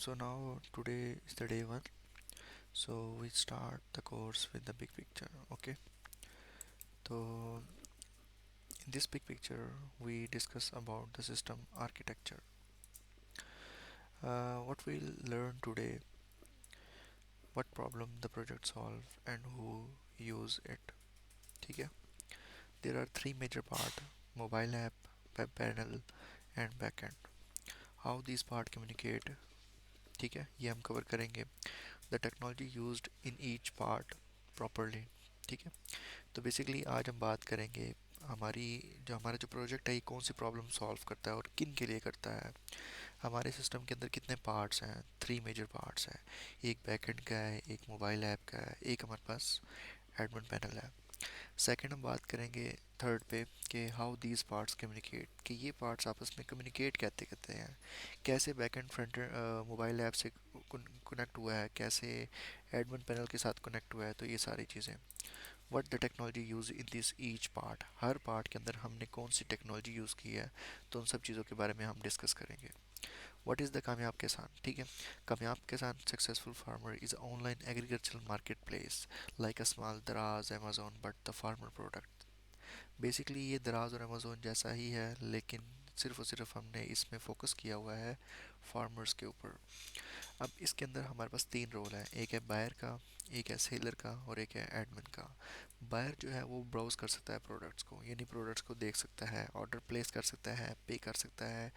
So now today is the day one. So we start the course with the big picture. Okay. So in this big picture, we discuss about the system architecture. What we'll learn today, what problem the project solve, and who use it. ठीक है? There are three major part: mobile app, web panel, and backend. How these part communicate. ठीक है? ये हम cover करेंगे. The technology used in each part properly. ठीक है? तो बेसिकली आज हम बात करेंगे हमारी हमारा जो प्रोजेक्ट है ये कौन सी प्रॉब्लम सॉल्व करता है और किन के लिए करता है। हमारे सिस्टम के अंदर कितने पार्ट्स हैं, थ्री मेजर पार्ट्स हैं। एक बैकएंड का है, एक मोबाइल ऐप का है, एक हमारे पास एडमिन पैनल है। सेकंड हम बात करेंगे थर्ड पे कि हाउ दीज पार्ट्स कम्युनिकेट, कि ये पार्ट्स आपस में कम्युनिकेट कहते कहते हैं। कैसे बैकएंड फ्रंट मोबाइल ऐप से कनेक्ट हुआ है, कैसे एडमिन पैनल के साथ कनेक्ट हुआ है। तो ये सारी चीज़ें, what the technology use in this each part, her part के अंदर हमने कौन सी टेक्नोलॉजी यूज़ की है। तो उन सब चीज़ों के बारे में हम डिस्कस करेंगे। व्हाट इज़ द कामयाब किसान। ठीक है? कामयाब किसान, successful farmer is online agricultural market place like a small Daraz Amazon but the farmer product. Basically ये दराज और अमेजोन जैसा ही है, लेकिन सिर्फ और सिर्फ हमने इसमें फोकस किया हुआ है फार्मर्स के ऊपर। अब इसके अंदर हमारे पास तीन रोल है, एक है बायर का, एक है सेलर का और एक है एडमिन का। बायर जो है वो ब्राउज कर सकता है प्रोडक्ट्स को, यानी प्रोडक्ट्स को देख सकता है, ऑर्डर प्लेस कर सकता है, पे कर सकता है,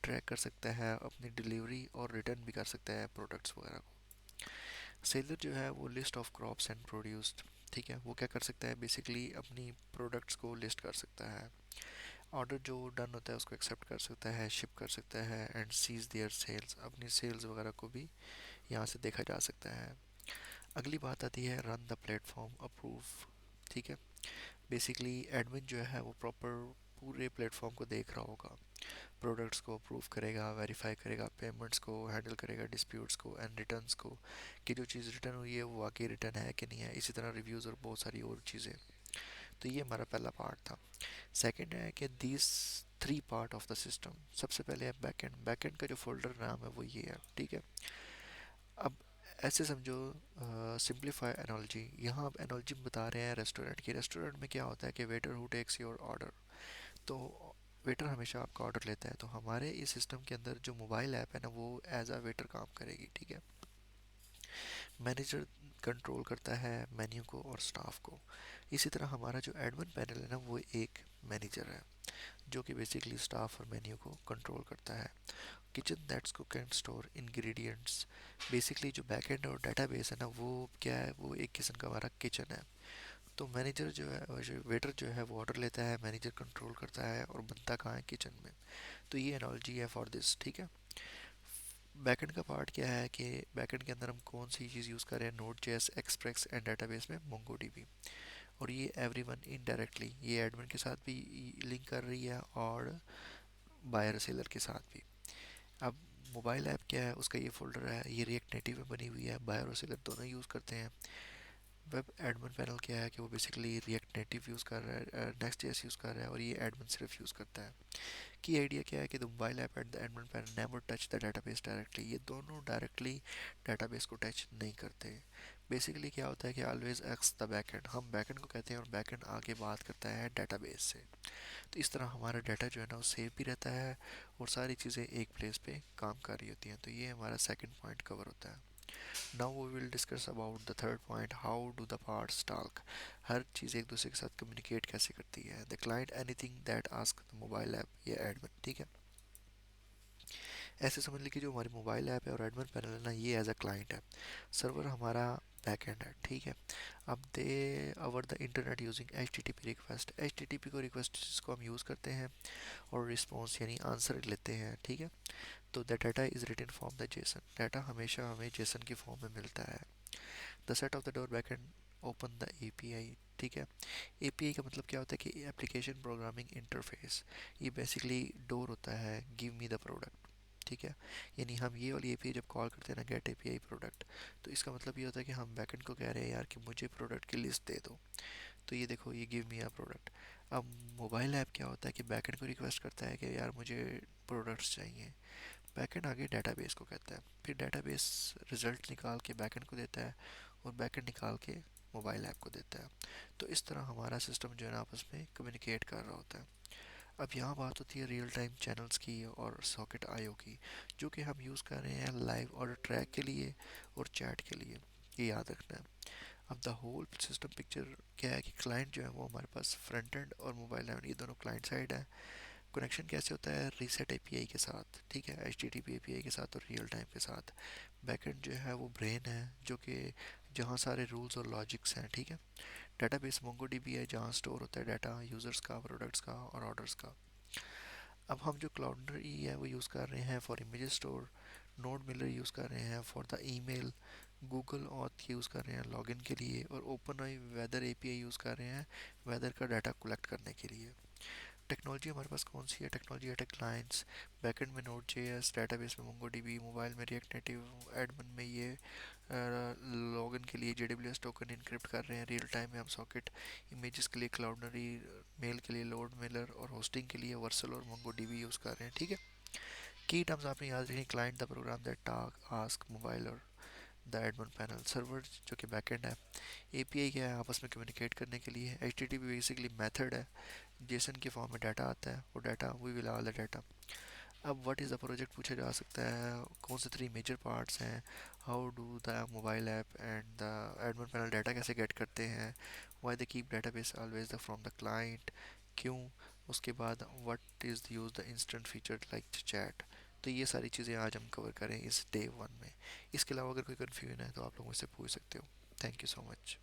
ट्रैक कर सकता है अपनी डिलीवरी और रिटर्न भी कर सकता है प्रोडक्ट्स वगैरह को। सेलर जो है वो list of crops and produced, ठीक है, वो क्या कर सकता है, बेसिकली अपनी प्रोडक्ट्स को लिस्ट कर सकता है। ऑर्डर जो डन होता है उसको एक्सेप्ट कर सकता है, शिप कर सकता है एंड सीज देयर सेल्स, अपनी सेल्स वगैरह को भी यहाँ से देखा जा सकता है। अगली बात आती है रन द प्लेटफॉर्म अप्रूव। ठीक है? बेसिकली एडमिन जो है वो प्रॉपर पूरे प्लेटफॉर्म को देख रहा होगा, प्रोडक्ट्स को अप्रूव करेगा, वेरीफाई करेगा, पेमेंट्स को हैंडल करेगा, डिस्प्यूट्स को एंड रिटर्न्स को, कि जो चीज़ रिटर्न हुई है वो वाकई रिटर्न है कि नहीं है। इसी तरह रिव्यूज़ और बहुत सारी और चीज़ें। तो ये हमारा पहला पार्ट था। सेकंड है कि this three part of the system. सबसे पहले है बैकएंड। बैकएंड का जो फोल्डर नाम है वो ये है। ठीक है? अब ऐसे समझो, सिंप्लीफाई एनोलॉजी, यहाँ आप एनोलॉजी बता रहे हैं रेस्टोरेंट की। रेस्टोरेंट में क्या होता है कि waiter who takes your order, तो वेटर हमेशा आपका ऑर्डर लेता है। तो हमारे इस सिस्टम के अंदर जो मोबाइल ऐप है ना वो एज अ वेटर काम करेगी। ठीक है? मैनेजर कंट्रोल करता है मेन्यू को और स्टाफ को। इसी तरह हमारा जो एडमिन पैनल है ना वो एक मैनेजर है जो कि बेसिकली स्टाफ और मेन्यू को कंट्रोल करता है। Kitchen that's cook and store ingredients. Basically जो बैकएंड और डेटाबेस है ना वो क्या है, वो एक किस्म का हमारा किचन है। तो मैनेजर जो है, जो वेटर जो है वो ऑर्डर लेता है, मैनेजर कंट्रोल करता है और बनता कहाँ है, किचन में। तो ये एनालॉजी है फॉर दिस। ठीक है? बैकएंड का पार्ट क्या है कि बैकएंड के अंदर हम कौन सी चीज़ यूज़ कर रहे हैं, node JS, express and database में मोंगोडीबी। और ये एवरीवन इनडायरेक्टली ये एडमिन के साथ भी लिंक कर रही है और बायर सेलर के साथ भी। अब मोबाइल ऐप क्या है, उसका ये फोल्डर है, ये रिएक्ट नेटिव में बनी हुई है, बायर और सेलर दोनों यूज़ करते हैं। वेब एडमिन पैनल क्या है कि वो बेसिकली रिएक्ट नेटिव यूज़ कर रहा है, नेक्स्ट जेएस यूज़ कर रहा है और ये एडमिन सिर्फ यूज़ करता है। की आइडिया क्या है कि the mobile app and the admin panel never touch the database directly, ये दोनों डायरेक्टली डेटाबेस को टच नहीं करते। बेसिकली क्या होता है कि ऑलवेज एक्स द बैकएंड, हम बैकएंड को कहते हैं और बैकएंड आगे बात करता है डेटाबेस से। तो इस तरह हमारा डाटा जो है ना वो सेव भी रहता है और सारी चीज़ें एक प्लेस पे काम कर रही होती हैं। तो ये हमारा सेकंड पॉइंट कवर होता है। Now we will discuss about the third point, how do the parts talk. हर चीज़ एक दूसरे के साथ कम्युनिकेट कैसे करती है। The client anything that ask the mobile app या एडमिन। ठीक है? ऐसे समझ लीजिए कि जो हमारी मोबाइल ऐप है और एडमिन पैनल है ना ये एज अ क्लाइंट है, सर्वर हमारा बैक एंड है। ठीक है? अब they over the internet using H T T P request, H T T P को रिक्वेस्ट जिसको हम यूज़ करते हैं और रिस्पॉन्स यानी आंसर लेते हैं। ठीक है? तो the data is written from the JSON, data हमेशा हमें जेसन की फॉर्म में मिलता है। The set of the door backend open the API. ठीक है? एपीआई का मतलब क्या होता है कि एप्लीकेशन प्रोग्रामिंग इंटरफेस। ये बेसिकली डोर होता है गिव मी द प्रोडक्ट। ठीक है? यानी हम ये वाली एपीआई जब कॉल करते हैं ना, गेट एपीआई प्रोडक्ट, तो इसका मतलब ये होता है कि हम बैकएंड को कह रहे हैं यार कि मुझे प्रोडक्ट की लिस्ट दे दो। तो ये देखो, ये गिव मी अ प्रोडक्ट। अब मोबाइल ऐप क्या होता है कि बैकएंड को रिक्वेस्ट करता है कि यार मुझे प्रोडक्ट्स चाहिए। बैकएंड आगे डेटाबेस को कहता है, फिर डेटाबेस रिजल्ट निकाल के बैकएंड को देता है, और बैकएंड निकाल के मोबाइल ऐप को देता है। तो इस तरह हमारा सिस्टम जो है ना आपस में कम्युनिकेट कर रहा होता है। अब यहाँ बात होती है रियल टाइम चैनल्स की और सॉकेट आईओ की, जो कि हम यूज़ कर रहे हैं लाइव ऑर्डर ट्रैक के लिए और चैट के लिए। ये याद रखना है। अब द होल सिस्टम पिक्चर क्या है कि क्लाइंट जो है वो हमारे पास फ्रंट एंड और मोबाइल एंड ये दोनों क्लाइंट साइड है। कनेक्शन कैसे होता है? रीसेट एपीआई के साथ, ठीक है, एचटीटीपी एपीआई के साथ और रियल टाइम के साथ। बैकएंड जो है वो ब्रेन है, जो कि जहाँ सारे रूल्स और लॉजिक्स हैं, ठीक है। डेटाबेस मोंगोडीबी है, जहाँ स्टोर होता है डाटा यूज़र्स का, प्रोडक्ट्स का और ऑर्डर्स का। अब हम जो क्लाउडर ई है वो यूज़ कर रहे हैं for image store, node Miller use कर रहे हैं for the email, Google auth use कर रहे हैं लॉगिन के लिए, और open I whether API use कर रहे हैं वेदर का डाटा कलेक्ट करने के लिए। टेक्नोलॉजी हमारे पास कौन सी है? टेक्नोलॉजी है क्लाइंट्स, बैकएंड में नोड जेएस, डेटाबेस में मोंगोडीबी, मोबाइल में रिएक्ट नेटिव, एडमिन में ये लॉगिन के लिए जेडब्ल्यूएस टोकन इनक्रिप्ट कर रहे हैं, रियल टाइम में हम सॉकेट, इमेजेस के लिए क्लाउडनरी, मेल के लिए लोड मेलर और होस्टिंग के लिए वर्सल और मोंगोडीबी यूज़ कर रहे हैं, ठीक है। की टर्म्स आपने याद रखें, client the program that task ask mobile और द एडमिन पैनल, सर्वर जो कि बैकएंड है, एपीआई क्या है? आपस में कम्युनिकेट करने के लिए। एचटीटीपी बेसिकली मेथड है, जेसन के फॉर्म में डाटा आता है, वो data we will all the data. अब व्हाट इज़ द प्रोजेक्ट पूछा जा सकता है, कौन से थ्री मेजर पार्ट्स हैं, how do the mobile app and the admin panel data कैसे गेट करते हैं, why they keep database always the from the client, क्यों, उसके बाद what is the use the instant feature like chat. तो ये सारी चीज़ें आज हम कवर करें इस डे 1 में। इसके अलावा अगर कोई कन्फ्यूजन है तो आप लोग मुझसे पूछ सकते हो। Thank you so much.